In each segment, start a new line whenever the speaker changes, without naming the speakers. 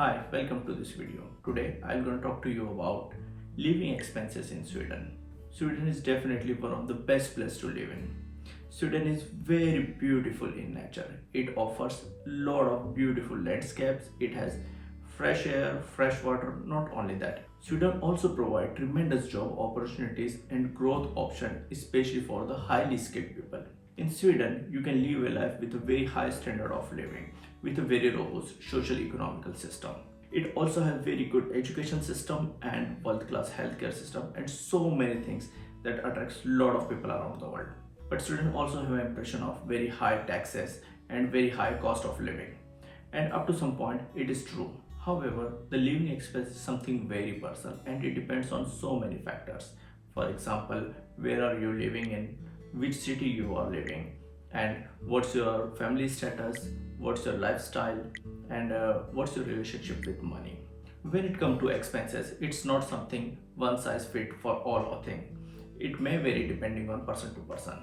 Hi, welcome to this video. Today I'm going to talk to you about living expenses in Sweden. Sweden is definitely one of the best places to live in. Sweden is very beautiful in nature. It offers a lot of beautiful landscapes. It has fresh air, fresh water. Not only that, Sweden also provides tremendous job opportunities and growth options, especially for the highly skilled people. In Sweden, you can live a life with a very high standard of living, with a very robust social economical system. It also has very good education system and world-class healthcare system and so many things that attracts a lot of people around the world. But Sweden also have an impression of very high taxes and very high cost of living. And up to some point, it is true. However, the living expense is something very personal and it depends on so many factors. For example, where are you living in, which city you are living, and what's your family status, what's your lifestyle, and what's your relationship with money. When it comes to expenses, it's not something one size fit for all a thing. It may vary depending on person to person.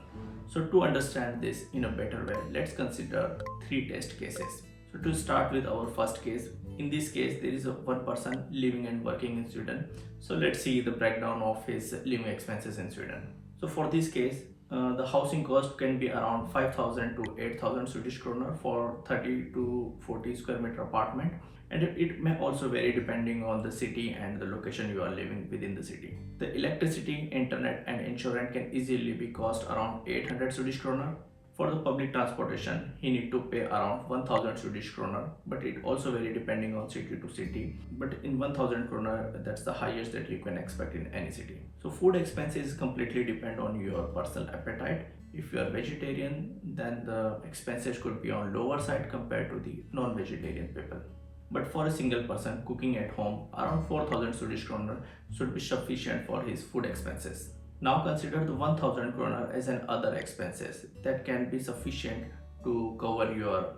So to understand this in a better way, let's consider three test cases. So to start with our first case, in this case there is a one person living and working in Sweden. So let's see the breakdown of his living expenses in Sweden. So for this case, the housing cost can be around 5,000 to 8,000 Swedish kronor for 30 to 40 square meter apartment, and it may also vary depending on the city and the location you are living within the city. The electricity, internet and insurance can easily be cost around 800 Swedish kronor. For the public transportation, he need to pay around 1000 Swedish kronor, but it also vary depending on city to city. But in 1000 kronor, that's the highest that you can expect in any city. So food expenses completely depend on your personal appetite. If you are vegetarian, then the expenses could be on lower side compared to the non-vegetarian people. But for a single person cooking at home, around 4000 Swedish kronor should be sufficient for his food expenses. Now consider the 1000 kroner as an other expenses that can be sufficient to cover your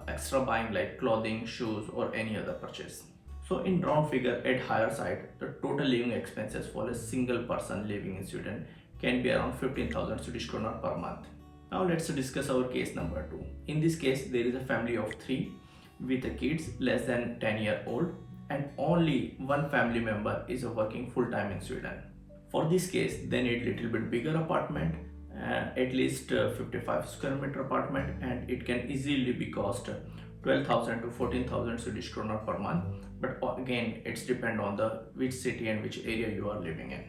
extra buying like clothing, shoes or any other purchase. So in round figure at higher side, the total living expenses for a single person living in Sweden can be around 15,000 Swedish kronor per month. Now let's discuss our case number 2. In this case, there is a family of 3 with the kids less than 10-year-old and only one family member is working full-time in Sweden. For this case, they need little bit bigger apartment, at least 55 square meter apartment, and it can easily be cost 12,000 to 14,000 Swedish kronor per month. But again, it's depend on the which city and which area you are living in.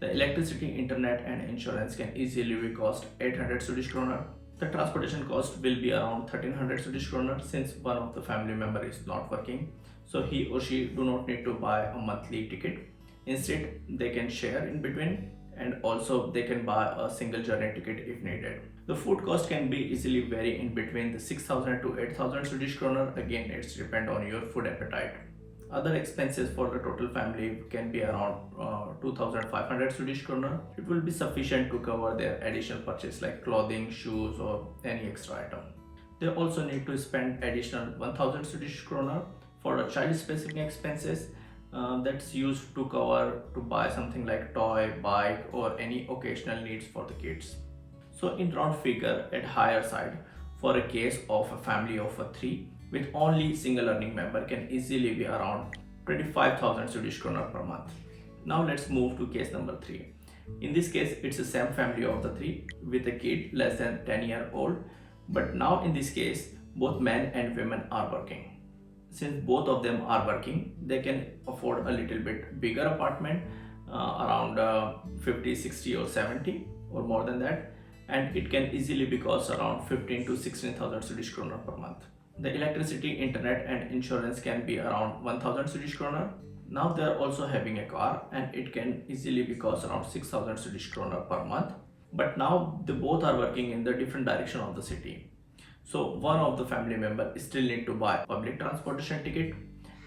The electricity, internet and insurance can easily be cost 800 Swedish kronor. The transportation cost will be around 1300 Swedish kronor since one of the family member is not working. So he or she do not need to buy a monthly ticket. Instead, they can share in between and also they can buy a single journey ticket if needed. The food cost can be easily vary in between the 6,000 to 8,000 Swedish kronor. Again, it's depend on your food appetite. Other expenses for the total family can be around 2,500 Swedish kronor. It will be sufficient to cover their additional purchase like clothing, shoes or any extra item. They also need to spend additional 1,000 Swedish kronor for the child specific expenses. That's used to cover to buy something like toy, bike or any occasional needs for the kids. So in round figure at higher side, for a case of a family of 3 with only single earning member can easily be around 25,000 Swedish kronor per month. Now let's move to case number 3. In this case, it's the same family of the 3 with a kid less than 10-year-old, but now in this case both men and women are working. Since both of them are working, they can afford a little bit bigger apartment, around 50, 60 or 70 or more than that, and it can easily be cost around 15 to 16,000 Swedish kronor per month. The electricity, internet and insurance can be around 1,000 Swedish kronor. Now they are also having a car and it can easily be cost around 6,000 Swedish kronor per month. But now they both are working in the different direction of the city. So one of the family member still need to buy public transportation ticket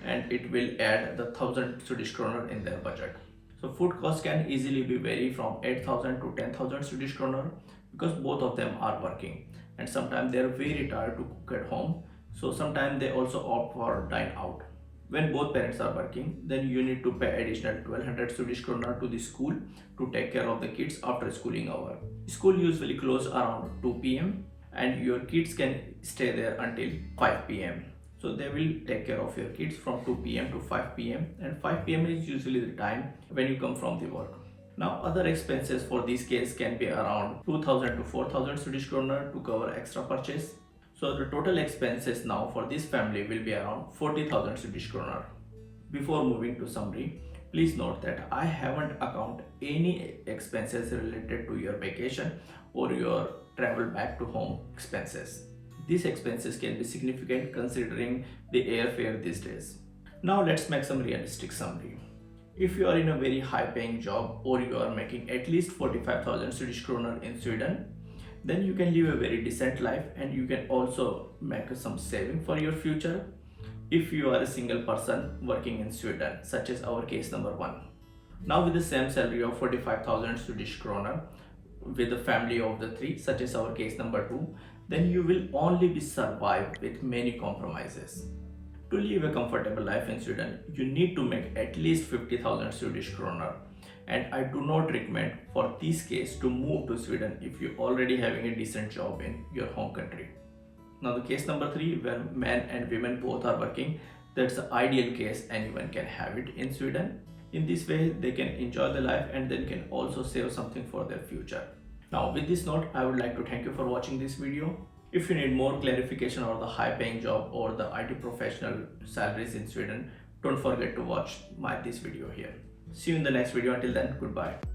and it will add the 1,000 Swedish kronor in their budget. So food cost can easily be vary from 8,000 to 10,000 Swedish kronor because both of them are working and sometimes they are very tired to cook at home. So sometimes they also opt for dine out. When both parents are working, then you need to pay additional 1200 Swedish kronor to the school to take care of the kids after schooling hour. School usually close around 2 p.m. and your kids can stay there until 5 p.m. So they will take care of your kids from 2 p.m. to 5 p.m. and 5 p.m. is usually the time when you come from the work. Now other expenses for this case can be around 2000 to 4000 Swedish kronor to cover extra purchase. So the total expenses now for this family will be around 40,000 Swedish kronor. Before moving to summary, please note that I haven't accounted any expenses related to your vacation or your travel back to home expenses. These expenses can be significant considering the airfare these days. Now let's make some realistic summary. If you are in a very high paying job or you are making at least 45,000 Swedish kronor in Sweden, then you can live a very decent life and you can also make some saving for your future. If you are a single person working in Sweden, such as our case number 1. Now with the same salary of 45,000 Swedish kronor with a family of the 3, such as our case number 2, then you will only be survived with many compromises. To live a comfortable life in Sweden, you need to make at least 50,000 Swedish kronor. And I do not recommend for this case to move to Sweden if you already having a decent job in your home country. Now the case number 3, where men and women both are working, that's the ideal case, anyone can have it in Sweden. In this way they can enjoy the life and then can also save something for their future. Now with this note, I would like to thank you for watching this video. If you need more clarification on the high paying job or the IT professional salaries in Sweden, don't forget to watch this video here. See you in the next video. Until then, goodbye.